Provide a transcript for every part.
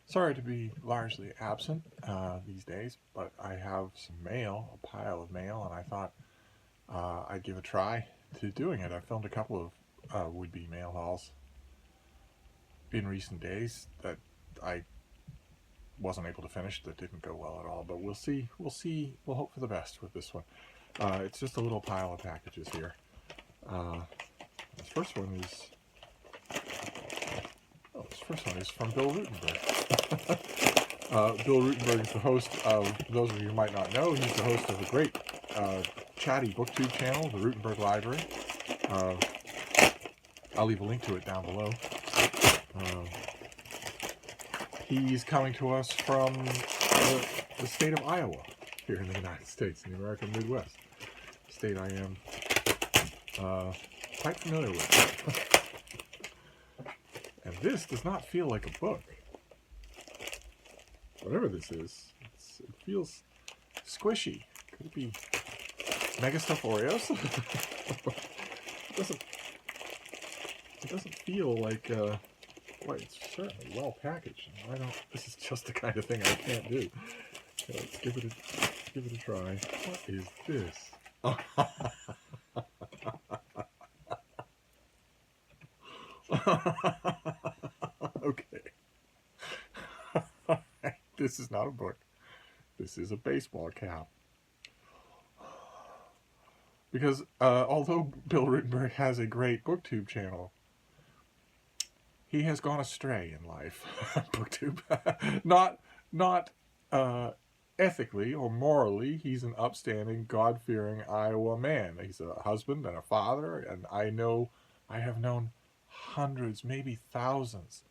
Sorry to be largely absent these days, but I have some mail, a pile of mail, and I thought I'd give a try to doing it. I filmed a couple of would-be mail hauls in recent days that I wasn't able to finish, that didn't go well at all, but we'll see. We'll hope for the best with this one. It's just a little pile of packages here. This first one is... Oh, this first one is from Bill Ruttenberg. Bill Ruttenberg is the host of, those of you who might not know, he's the host of a great chatty Booktube channel, the Ruttenberg Library. I'll leave a link to it down below. He's coming to us from the state of Iowa, here in the United States, in the American Midwest. A state I am quite familiar with. And this does not feel like a book. Whatever this is, it feels squishy. Could it be Mega Stuff Oreos? It doesn't feel like, well, it's certainly well packaged. This is just the kind of thing I can't do. So let's give it a try. What is this? Okay. This is not a book. This is a baseball cap. Because although Bill Ruttenberg has a great Booktube channel, he has gone astray in life. Booktube. not ethically or morally. He's an upstanding, God-fearing Iowa man. He's a husband and a father, and I have known hundreds, maybe thousands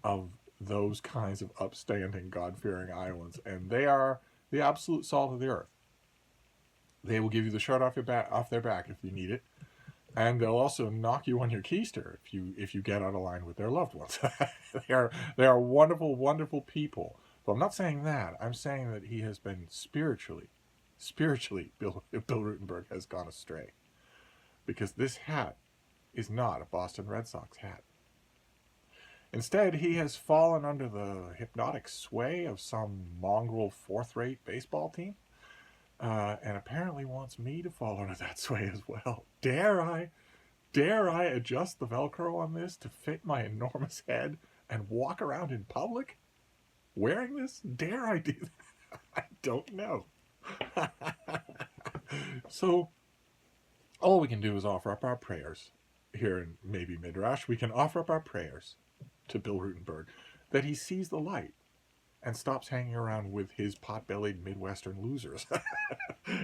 of those kinds of upstanding, God-fearing Iowans, and they are the absolute salt of the earth. They will give you the shirt off their back if you need it, and they'll also knock you on your keister if you get out of line with their loved ones. they are wonderful, wonderful people. But I'm not saying that. I'm saying that he has been spiritually, Bill Ruttenberg has gone astray, because this hat is not a Boston Red Sox hat. Instead, he has fallen under the hypnotic sway of some mongrel fourth-rate baseball team, and apparently wants me to fall under that sway as well. Dare I adjust the Velcro on this to fit my enormous head and walk around in public wearing this? Dare I do that? I don't know. So, all we can do is offer up our prayers here in maybe Midrash. We can offer up our prayers to Bill Ruttenberg that he sees the light and stops hanging around with his pot-bellied Midwestern losers.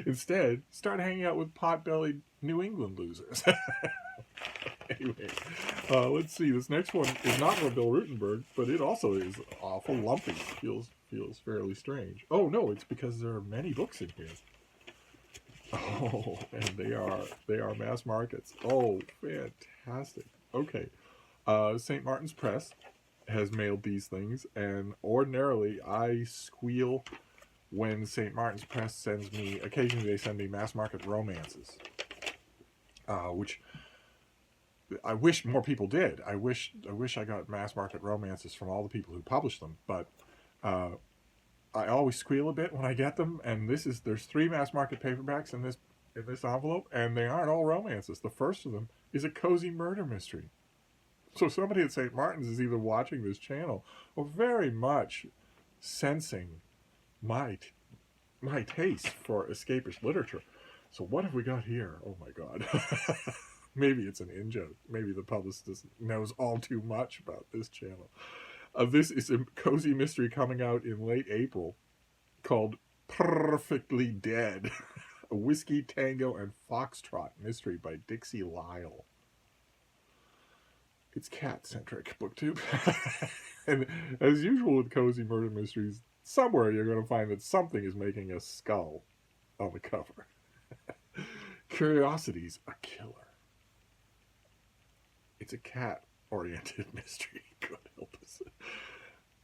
Instead, start hanging out with pot-bellied New England losers. Anyway, let's see. This next one is not from Bill Ruttenberg, but it also is awful lumpy. Feels fairly strange. Oh no, it's because there are many books in here. Oh, and they are mass markets. Oh, fantastic. Okay. St. Martin's Press has mailed these things, and ordinarily I squeal when St. Martin's Press sends me, occasionally they send me mass market romances, which I wish more people did. I wish I got mass market romances from all the people who publish them, but I always squeal a bit when I get them, and there's 3 mass market paperbacks in this envelope, and they aren't all romances. The first of them is a cozy murder mystery. So somebody at St. Martin's is either watching this channel or very much sensing my taste for escapist literature. So what have we got here? Oh my God. Maybe it's an in-joke. Maybe the publicist knows all too much about this channel. This is a cozy mystery coming out in late April called Perfectly Dead. A Whiskey, Tango, and Foxtrot mystery by Dixie Lyle. It's cat-centric, Booktube. And as usual with cozy murder mysteries, somewhere you're going to find that something is making a skull on the cover. Curiosity's a killer. It's a cat-oriented mystery. God help us.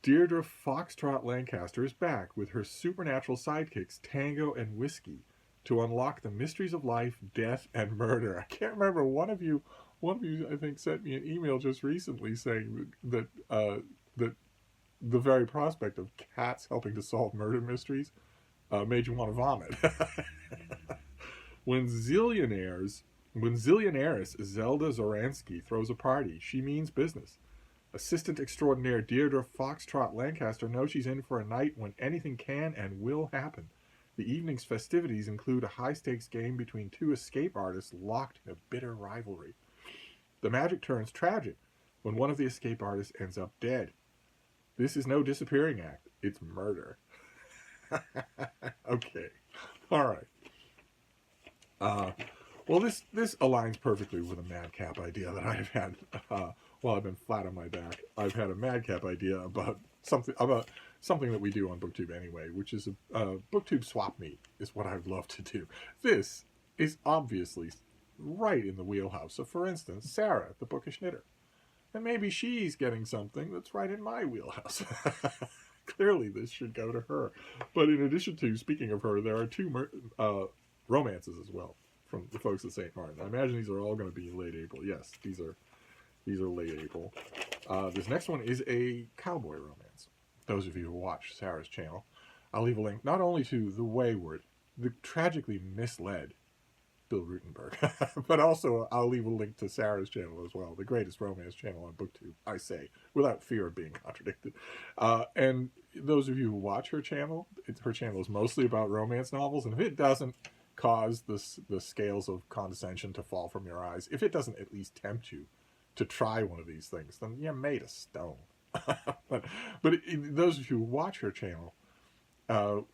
Deirdre Foxtrot Lancaster is back with her supernatural sidekicks Tango and Whiskey to unlock the mysteries of life, death, and murder. I can't remember, one of you I think sent me an email just recently saying that the very prospect of cats helping to solve murder mysteries made you want to vomit. when zillionaires, when zillionairess Zelda Zoransky throws a party, she means business. Assistant extraordinaire Deirdre Foxtrot Lancaster knows she's in for a night when anything can and will happen. The evening's festivities include a high-stakes game between two escape artists locked in a bitter rivalry. The magic turns tragic when one of the escape artists ends up dead. This is no disappearing act. It's murder. Okay. All right. Well, this aligns perfectly with a madcap idea that I've had while I've been flat on my back. I've had a madcap idea about something that we do on Booktube anyway, which is a Booktube swap meet is what I'd love to do. This is obviously right in the wheelhouse. So, for instance, Sarah, the Bookish Knitter. And maybe she's getting something that's right in my wheelhouse. Clearly, this should go to her. But in addition to, speaking of her, there are two romances as well from the folks at St. Martin. I imagine these are all going to be late April. Yes, these are late April. This next one is a cowboy romance. Those of you who watch Sarah's channel, I'll leave a link not only to the wayward, the tragically misled Bill Ruttenberg, but also I'll leave a link to Sarah's channel as well, the greatest romance channel on Booktube, I say, without fear of being contradicted. And those of you who watch her channel is mostly about romance novels, and if it doesn't cause the scales of condescension to fall from your eyes, if it doesn't at least tempt you to try one of these things, then you're made of stone. but those of you who watch her channel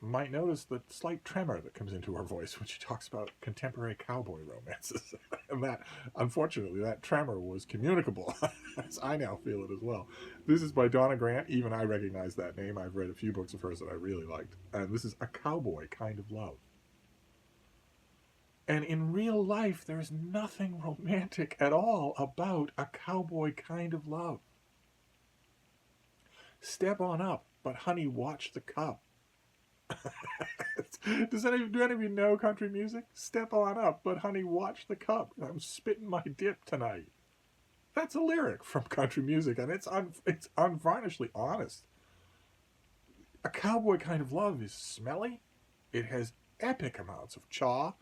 might notice the slight tremor that comes into her voice when she talks about contemporary cowboy romances. And that, unfortunately, that tremor was communicable, as I now feel it as well. This is by Donna Grant. Even I recognize that name. I've read a few books of hers that I really liked. And this is A Cowboy Kind of Love. And in real life, there is nothing romantic at all about a cowboy kind of love. Step on up, but honey, watch the cup. Do any of you know country music? Step on up, but honey, watch the cup. I'm spitting my dip tonight. That's a lyric from country music, and it's unvarnishedly honest. A cowboy kind of love is smelly. It has epic amounts of chaw,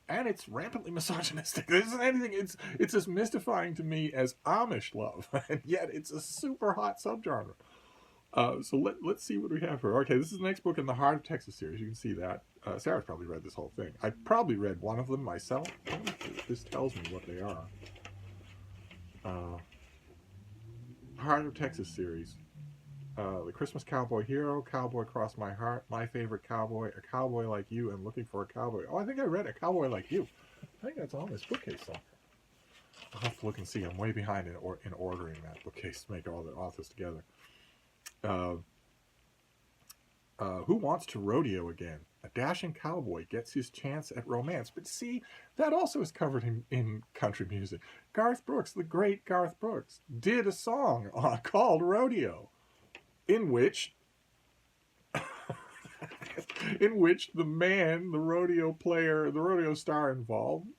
and it's rampantly misogynistic. There isn't anything. It's as mystifying to me as Amish love, and yet it's a super hot subgenre. So let's see what we have here. Okay, this is the next book in the Heart of Texas series. You can see that. Sarah's probably read this whole thing. I probably read one of them myself. This tells me what they are. Heart of Texas series. The Christmas Cowboy Hero, Cowboy Cross My Heart, My Favorite Cowboy, A Cowboy Like You, and Looking for a Cowboy. Oh, I think I read A Cowboy Like You. I think that's on this bookcase somewhere. I'll have to look and see. I'm way behind in ordering that bookcase to make all the authors together. Who Wants to Rodeo Again? A dashing cowboy gets his chance at romance. But see, that also is covered in country music. Garth Brooks, the great Garth Brooks, did a song called Rodeo, in which the man, the rodeo player, the rodeo star involved,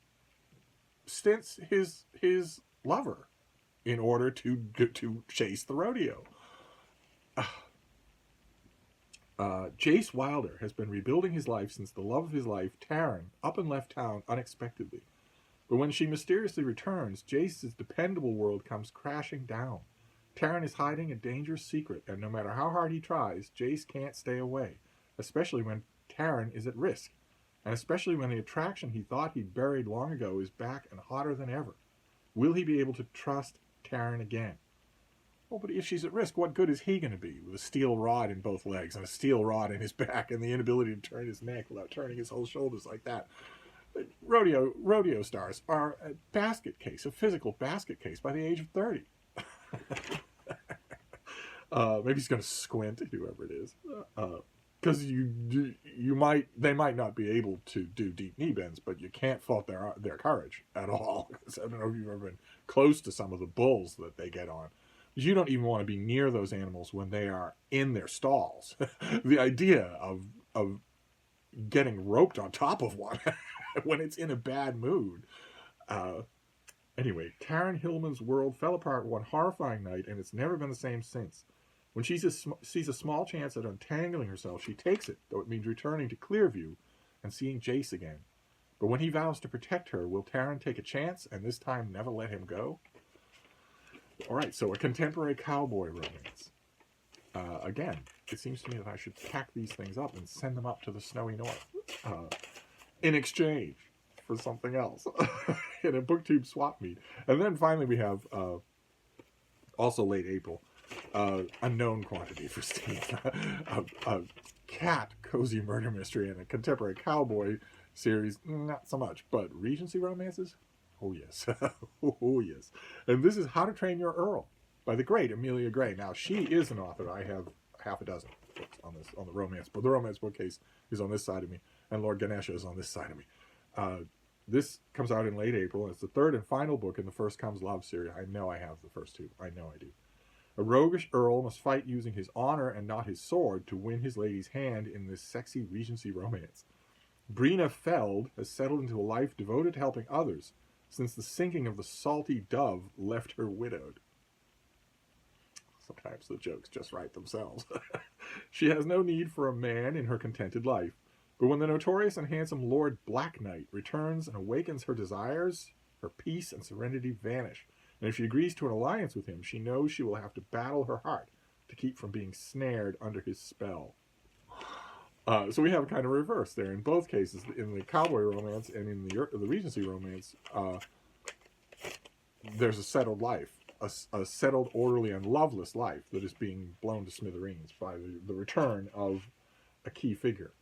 stints his lover in order to chase the rodeo. Jace Wilder has been rebuilding his life since the love of his life, Taryn, up and left town unexpectedly. But when she mysteriously returns, Jace's dependable world comes crashing down. Taryn is hiding a dangerous secret, and no matter how hard he tries, Jace can't stay away, especially when Taryn is at risk, and especially when the attraction he thought he'd buried long ago is back and hotter than ever. Will he be able to trust Taryn again? Oh, but if she's at risk, what good is he going to be with a steel rod in both legs and a steel rod in his back and the inability to turn his neck without turning his whole shoulders like that? Rodeo stars are a basket case, a physical basket case by the age of 30. Maybe he's going to squint, whoever it is, because they might not be able to do deep knee bends, but you can't fault their courage at all. I don't know if you've ever been close to some of the bulls that they get on. You don't even want to be near those animals when they are in their stalls. The idea of getting roped on top of one when it's in a bad mood. Anyway, Taryn Hillman's world fell apart one horrifying night, and it's never been the same since. When she sees a small chance at untangling herself, she takes it, though it means returning to Clearview and seeing Jace again. But when he vows to protect her, will Taryn take a chance and this time never let him go? All right, so a contemporary cowboy romance. Again, it seems to me that I should pack these things up and send them up to the snowy north in exchange for something else in a Booktube swap meet. And then finally we have, also late April, unknown quantity for Steve, a cat cozy murder mystery and a contemporary cowboy series, not so much, but Regency romances? Oh yes. Oh yes. And this is How to Train Your Earl by the great Amelia Gray. Now, she is an author. I have half a dozen books on the romance, but the romance bookcase is on this side of me, and Lord Ganesha is on this side of me. This comes out in late April, and it's the third and final book in the First Comes Love series. I know I have the first two. I know I do. A roguish Earl must fight using his honor and not his sword to win his lady's hand in this sexy Regency romance. Brina Feld has settled into a life devoted to helping others since the sinking of the Salty Dove left her widowed. Sometimes the jokes just write themselves. She has no need for a man in her contented life, but when the notorious and handsome Lord Black Knight returns and awakens her desires, her peace and serenity vanish. And if she agrees to an alliance with him, she knows she will have to battle her heart to keep from being snared under his spell. So we have a kind of reverse there. In both cases, in the cowboy romance and in the Regency romance, there's a settled life, a settled, orderly, and loveless life that is being blown to smithereens by the return of a key figure.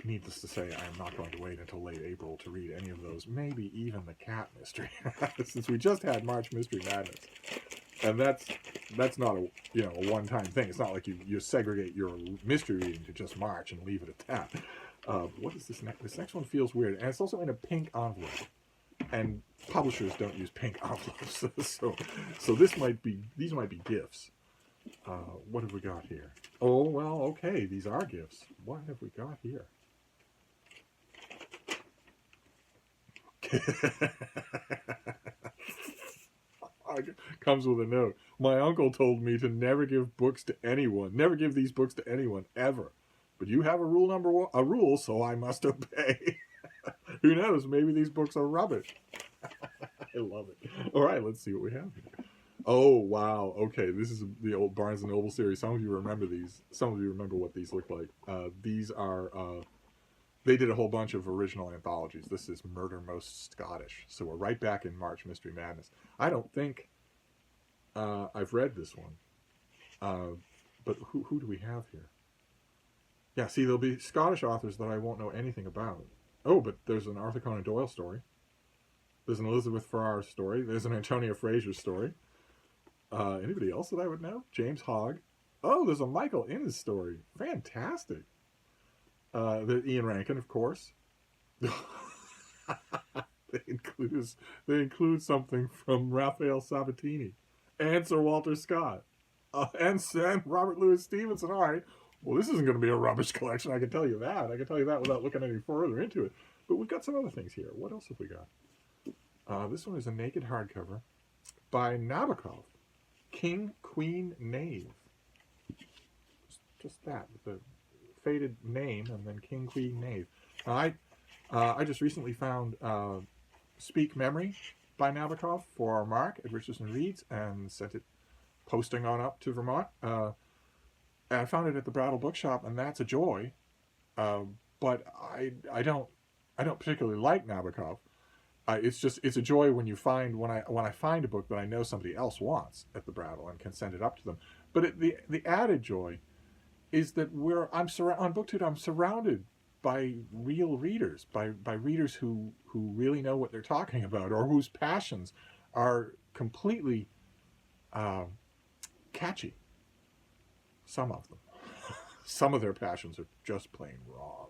Needless to say, I am not going to wait until late April to read any of those, maybe even the cat mystery, since we just had March Mystery Madness. And that's not a one-time thing. It's not like you segregate your mystery reading to just March and leave it at that. What is this next? This next one feels weird, and it's also in a pink envelope. And publishers don't use pink envelopes, so these might be gifts. What have we got here? Oh well, okay, these are gifts. What have we got here? Comes with a note. My uncle told me to never give books to anyone. Never give these books to anyone, ever. But you have a rule, so I must obey. Who knows? Maybe these books are rubbish. I love it. All right, let's see what we have here. Oh, wow. Okay, this is the old Barnes & Noble series. Some of you remember these. Some of you remember what these look like. These are... they did a whole bunch of original anthologies. This is Murder Most Scottish. So we're right back in March Mystery Madness. I don't think I've read this one. But who do we have here? Yeah, see, there'll be Scottish authors that I won't know anything about. Oh, but there's an Arthur Conan Doyle story. There's an Elizabeth Farrar story. There's an Antonia Fraser story. Anybody else that I would know? James Hogg. Oh, there's a Michael Innes story. Fantastic. Ian Rankin, of course. They include something from Raphael Sabatini and Sir Walter Scott and Robert Louis Stevenson. All right. Well, this isn't going to be a rubbish collection. I can tell you that. I can tell you that without looking any further into it. But we've got some other things here. What else have we got? This one is a naked hardcover by Nabokov. King, Queen, Knave. Just that, with the faded name and then King, Queen, Knave. I just recently found Speak Memory by Nabokov for Mark at Richardson Reads and sent it posting on up to Vermont. And I found it at the Brattle Bookshop, and that's a joy. But I don't particularly like Nabokov. It's a joy when I find a book that I know somebody else wants at the Brattle and can send it up to them. But the added joy is that on Booktube, I'm surrounded by real readers, by readers who really know what they're talking about, or whose passions are completely catchy. Some of them. Some of their passions are just plain wrong.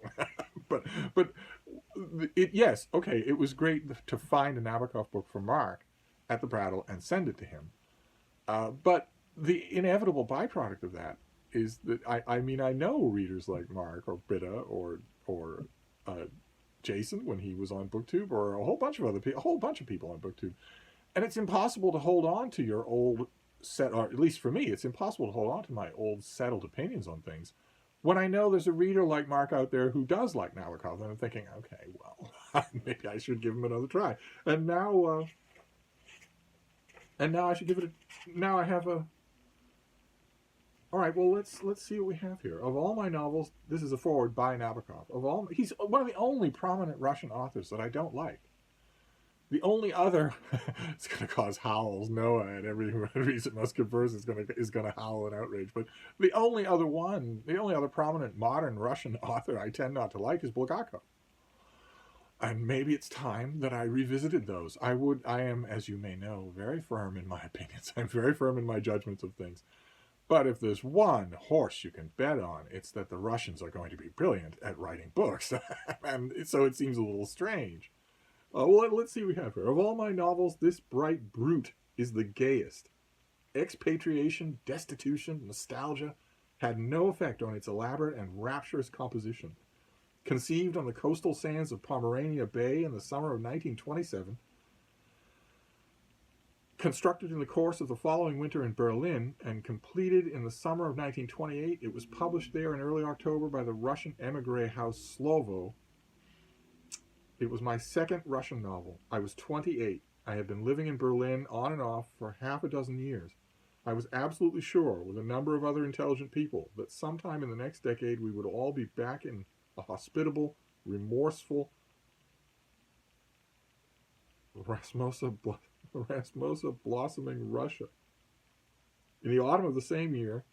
but yes, okay, it was great to find a Nabokov book from Mark at the Brattle and send it to him. But the inevitable byproduct of that is that I know readers like Mark or Britta or Jason when he was on Booktube, or a whole bunch of people on Booktube, and it's impossible to hold on to your old set, or at least for me, it's impossible to hold on to my old settled opinions on things when I know there's a reader like Mark out there who does like Nabokov, and I'm thinking, okay, well, maybe I should give him another try. And now I should give it a. Now I have a. All right, well, let's see what we have here. Of all my novels, this is a foreword by Nabokov. Of all, he's one of the only prominent Russian authors that I don't like. The only other, it's going to cause howls. Noah and every recent must converse is going to howl in outrage. But the only other prominent modern Russian author I tend not to like is Bulgakov. And maybe it's time that I revisited those. I am, as you may know, very firm in my opinions. I'm very firm in my judgments of things. But if there's one horse you can bet on, it's that the Russians are going to be brilliant at writing books. And so it seems a little strange. Well, let's see what we have here. Of all my novels, this bright brute is the gayest. Expatriation, destitution, nostalgia had no effect on its elaborate and rapturous composition. Conceived on the coastal sands of Pomerania Bay in the summer of 1927, constructed in the course of the following winter in Berlin, and completed in the summer of 1928, it was published there in early October by the Russian emigre house Slovo. It was my second Russian novel. I was 28. I had been living in Berlin on and off for half a dozen years. I was absolutely sure, with a number of other intelligent people, that sometime in the next decade we would all be back in a hospitable, remorseful Rasmussa blossoming Russia. In the autumn of the same year,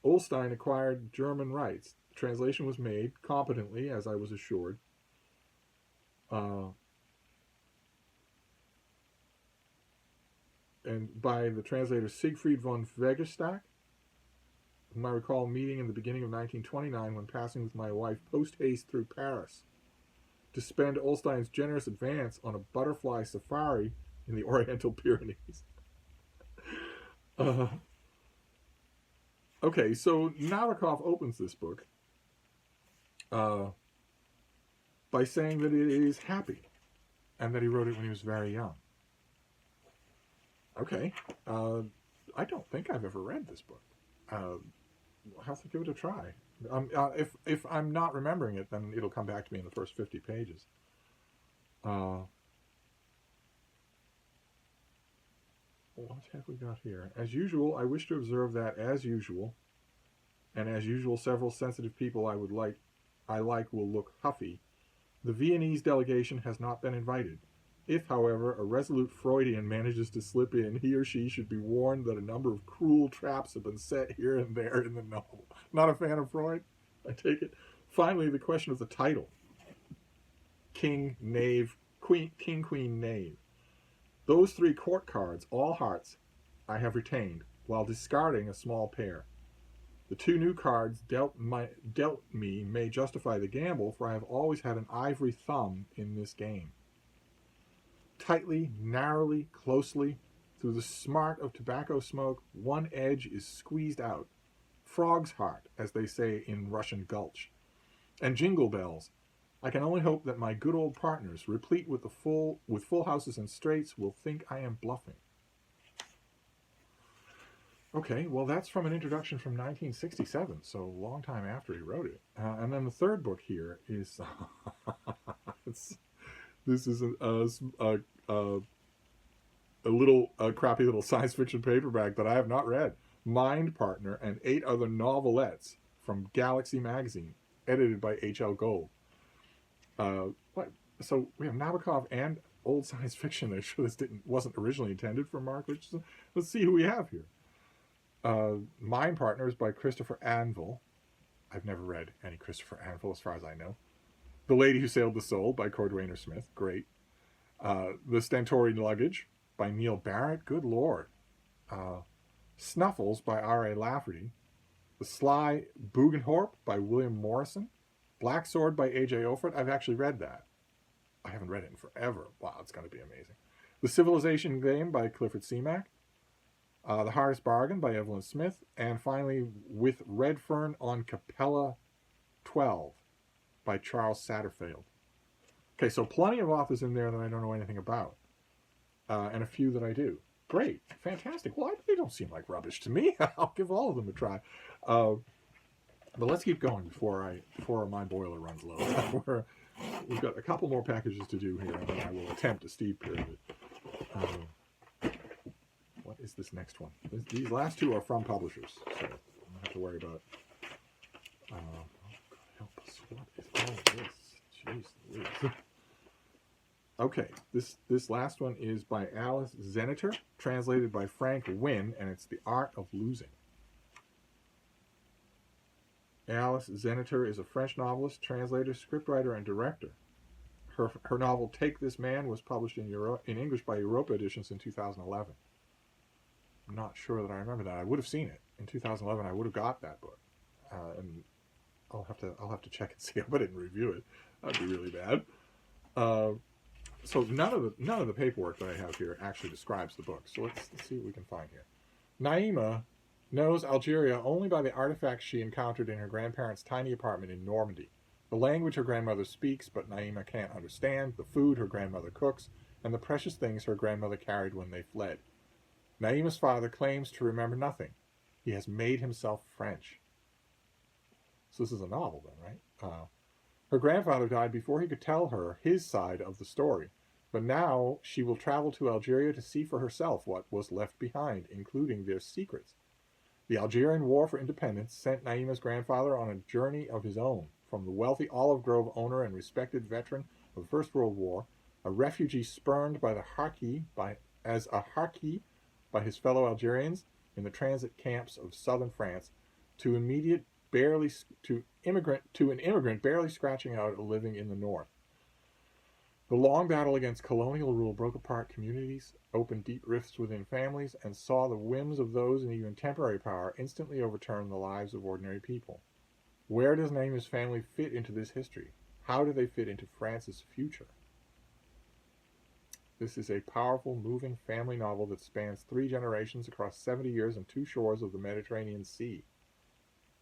Ullstein acquired German rights. The translation was made competently, as I was assured. And by the translator Siegfried von Wegerstack, whom I recall meeting in the beginning of 1929 when passing with my wife post-haste through Paris to spend Ullstein's generous advance on a butterfly safari in the Oriental Pyrenees. Okay, so Nabokov opens this book by saying that it is happy and that he wrote it when he was very young. Okay, I don't think I've ever read this book. I'll have to give it a try. If I'm not remembering it, then it'll come back to me in the first 50 pages. What have we got here? As usual, I wish to observe that, as usual, and as usual, several sensitive people I like will look huffy. The Viennese delegation has not been invited. If, however, a resolute Freudian manages to slip in, he or she should be warned that a number of cruel traps have been set here and there in the novel. Not a fan of Freud, I take it. Finally, the question of the title. King, Knave, Queen, King, Queen, Knave. Those three court cards, all hearts, I have retained, while discarding a small pair. The two new cards dealt me may justify the gamble, for I have always had an ivory thumb in this game. Tightly, narrowly, closely, through the smart of tobacco smoke, one edge is squeezed out. Frog's heart, as they say in Russian Gulch. And jingle bells. I can only hope that my good old partners, replete with full houses and straights, will think I am bluffing. Okay, well, that's from an introduction from 1967, so a long time after he wrote it. And then the third book here is... This is a crappy little science fiction paperback that I have not read. Mind Partner and 8 Other Novelettes from Galaxy Magazine, edited by H.L. Gold. So we have Nabokov and old science fiction. I'm sure this wasn't originally intended for Mark Richardson. Let's see who we have here. Mind Partner is by Christopher Anvil. I've never read any Christopher Anvil as far as I know. The Lady Who Sailed the Soul by Cordwainer Smith. Great. The Stentorian Luggage by Neil Barrett. Good Lord. Snuffles by R.A. Lafferty. The Sly Bugenhorp by William Morrison. Black Sword by A.J. Ofert. I've actually read that. I haven't read it in forever. Wow, it's going to be amazing. The Civilization Game by Clifford Seamack. The Hardest Bargain by Evelyn Smith. And finally, With Redfern on Capella 12 by Charles Satterfield. Okay, so plenty of authors in there that I don't know anything about. And a few that I do. Great. Fantastic. Well, they don't seem like rubbish to me. I'll give all of them a try. But let's keep going before my boiler runs low. We've got a couple more packages to do here, and then I will attempt a Steve period. What is this next one? These last two are from publishers, so I don't have to worry about. Oh, God help us! What is all this? Jeez Louise. Okay, this last one is by Alice Zeniter, translated by Frank Wynne, and it's The Art of Losing. Alice Zeniter is a French novelist, translator, scriptwriter, and director. Her novel Take This Man was published in English by Europa Editions in 2011. I'm not sure that I remember that. I would have seen it in 2011. I would have got that book, and I'll have to check and see. I didn't review it. That'd be really bad. So none of the paperwork that I have here actually describes the book. So let's see what we can find here. Naima knows Algeria only by the artifacts she encountered in her grandparents' tiny apartment in Normandy. The language her grandmother speaks, but Naima can't understand, the food her grandmother cooks, and the precious things her grandmother carried when they fled. Naima's father claims to remember nothing. He has made himself French. So this is a novel then, right? Her grandfather died before he could tell her his side of the story, but now she will travel to Algeria to see for herself what was left behind, including their secrets. The Algerian War for Independence sent Naima's grandfather on a journey of his own. From the wealthy olive grove owner and respected veteran of the First World War, a refugee spurned by the harki as a harki by his fellow Algerians in the transit camps of southern France, to an immigrant barely scratching out a living in the north. The long battle against colonial rule broke apart communities, opened deep rifts within families, and saw the whims of those in even temporary power instantly overturn the lives of ordinary people. Where does Naima's family fit into this history? How do they fit into France's future? This is a powerful, moving family novel that spans 3 generations across 70 years and 2 shores of the Mediterranean Sea.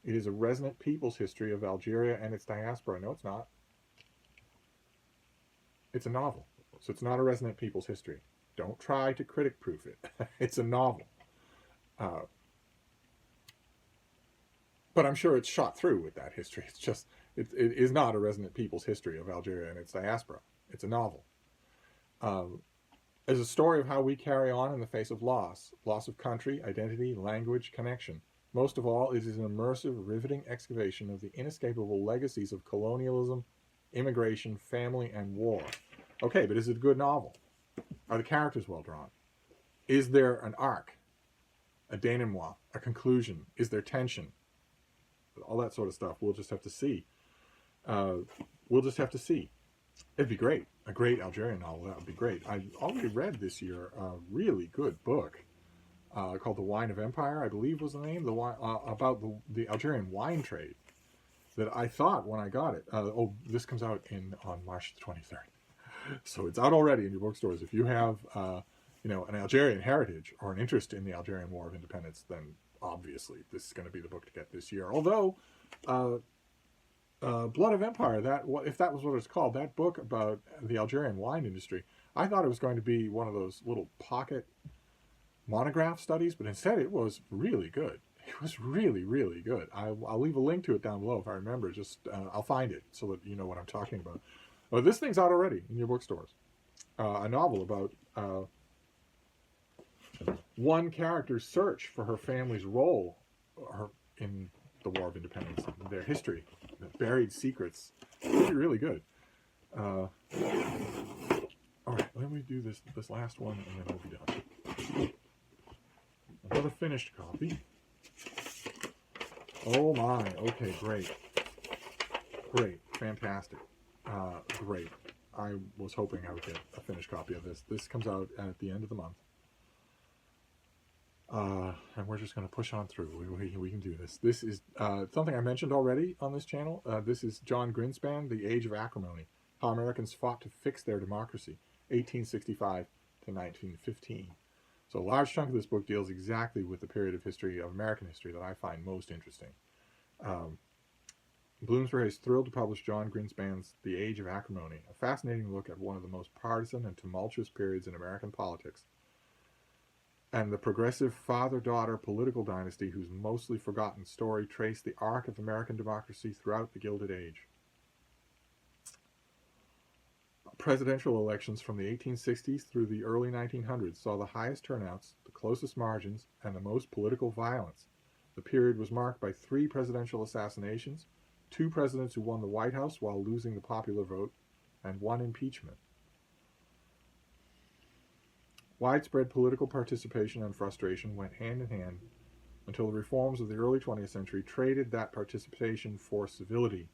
It is a resonant people's history of Algeria and its diaspora. No, it's not. It's a novel, so it's not a resonant people's history. Don't try to critic-proof it. It's a novel. But I'm sure it's shot through with that history. It's just, it is not a resonant people's history of Algeria and its diaspora. It's a novel. As a story of how we carry on in the face of loss of country, identity, language, connection. Most of all, it is an immersive, riveting excavation of the inescapable legacies of colonialism, immigration, family, and war. Okay, but is it a good novel? Are the characters well drawn? Is there an arc, a denouement, a conclusion? Is there tension? All that sort of stuff. We'll just have to see. It'd be great. A great Algerian novel. That would be great. I already read this year a really good book called The Wine of Empire, I believe was the name, about the Algerian wine trade, that I thought when I got it. This comes out on March the 23rd. So it's out already in your bookstores. If you have an Algerian heritage or an interest in the Algerian War of Independence, then obviously this is going to be the book to get this year. Although Blood of Empire, if that was what it's called, that book about the Algerian wine industry, I thought it was going to be one of those little pocket monograph studies, but instead it was really good. It was really, really good. I'll leave a link to it down below if I remember. I'll find it so that you know what I'm talking about. Well, this thing's out already in your bookstores. A novel about one character's search for her family's role in the War of Independence, their history, the buried secrets. Really, really good. All right, let me do this last one, and then we'll be done. Another finished copy. Oh my, okay, great. Great, fantastic. Great. I was hoping I would get a finished copy of this. This comes out at the end of the month. And we're just going to push on through. We can do this. This is something I mentioned already on this channel. This is John Greenspan, The Age of Acrimony, How Americans Fought to Fix Their Democracy, 1865 to 1915. So a large chunk of this book deals exactly with the period of history, of American history, that I find most interesting. Bloomsbury is thrilled to publish John Greenspan's The Age of Acrimony, a fascinating look at one of the most partisan and tumultuous periods in American politics. and the progressive father-daughter political dynasty whose mostly forgotten story traced the arc of American democracy throughout the Gilded Age. Presidential elections from the 1860s through the early 1900s saw the highest turnouts, the closest margins, and the most political violence. The period was marked by 3 presidential assassinations, 2 presidents who won the White House while losing the popular vote, and 1 impeachment. Widespread political participation and frustration went hand in hand until the reforms of the early 20th century traded that participation for civility.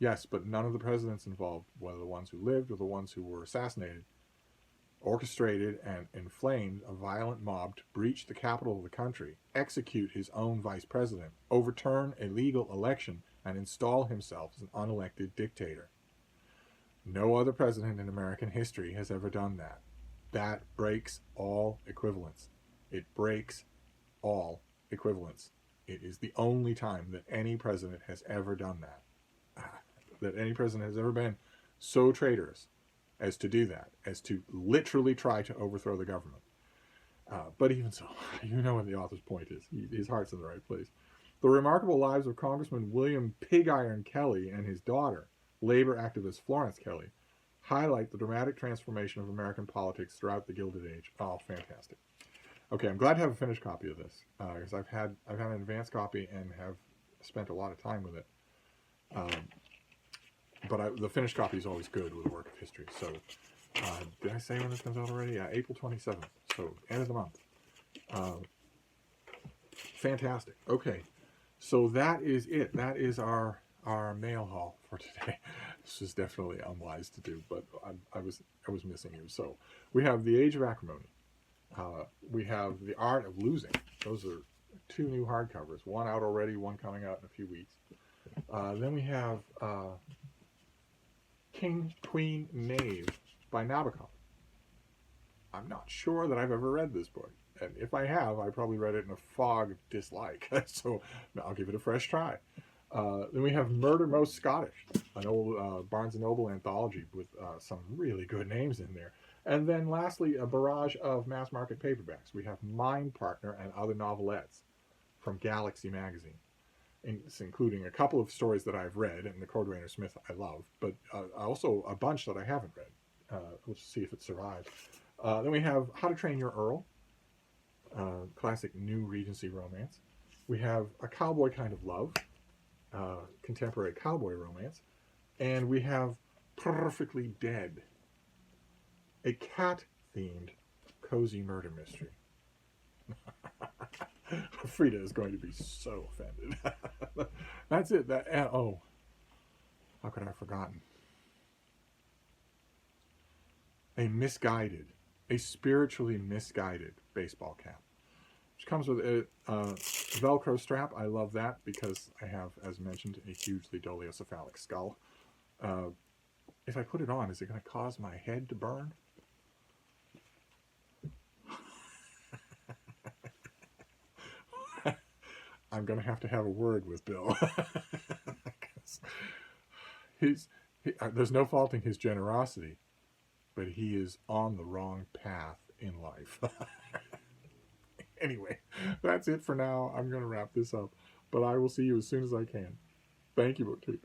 Yes, but none of the presidents involved, whether the ones who lived or the ones who were assassinated, orchestrated and inflamed a violent mob to breach the capital of the country, execute his own vice president, overturn a legal election, and install himself as an unelected dictator. No other president in American history has ever done that. That breaks all equivalence. It breaks all equivalence. It is the only time that any president has ever done that. That any president has ever been so traitorous as to do that, as to literally try to overthrow the government. But even so, you know what the author's point is. His heart's in the right place. The remarkable lives of Congressman William Pig Iron Kelly and his daughter, labor activist Florence Kelly, highlight the dramatic transformation of American politics throughout the Gilded Age. Oh, fantastic. Okay, I'm glad to have a finished copy of this, because I've had an advanced copy and have spent a lot of time with it. But the finished copy is always good with a work of history. So, did I say when this comes out already? Yeah, April 27th. So, end of the month. Fantastic. Okay, so that is it. That is our mail haul for today. This is definitely unwise to do, but I was missing you. So, we have The Age of Acrimony. We have The Art of Losing. Those are 2 new hardcovers. One out already, one coming out in a few weeks. Then we have King, Queen, Knave by Nabokov. I'm not sure that I've ever read this book. And if I have, I probably read it in a fog of dislike. So I'll give it a fresh try. Then we have Murder Most Scottish, an old Barnes & Noble anthology with some really good names in there. And then lastly, a barrage of mass market paperbacks. We have Mind Partner and Other Novelettes from Galaxy Magazine, including a couple of stories that I've read, and the Cordwainer Smith I love, but also a bunch that I haven't read. We'll see if it survives. Then we have How to Train Your Earl, classic new Regency romance. We have A Cowboy Kind of Love, contemporary cowboy romance. And we have Perfectly Dead, a cat-themed cozy murder mystery. Frida is going to be so offended. That's it. Oh, how could I have forgotten? A spiritually misguided baseball cap, which comes with a Velcro strap. I love that because I have, as mentioned, a hugely dolichocephalic skull. If I put it on, is it going to cause my head to burn? I'm going to have a word with Bill. There's no faulting his generosity, but he is on the wrong path in life. Anyway, that's it for now. I'm going to wrap this up, but I will see you as soon as I can. Thank you, Booktube.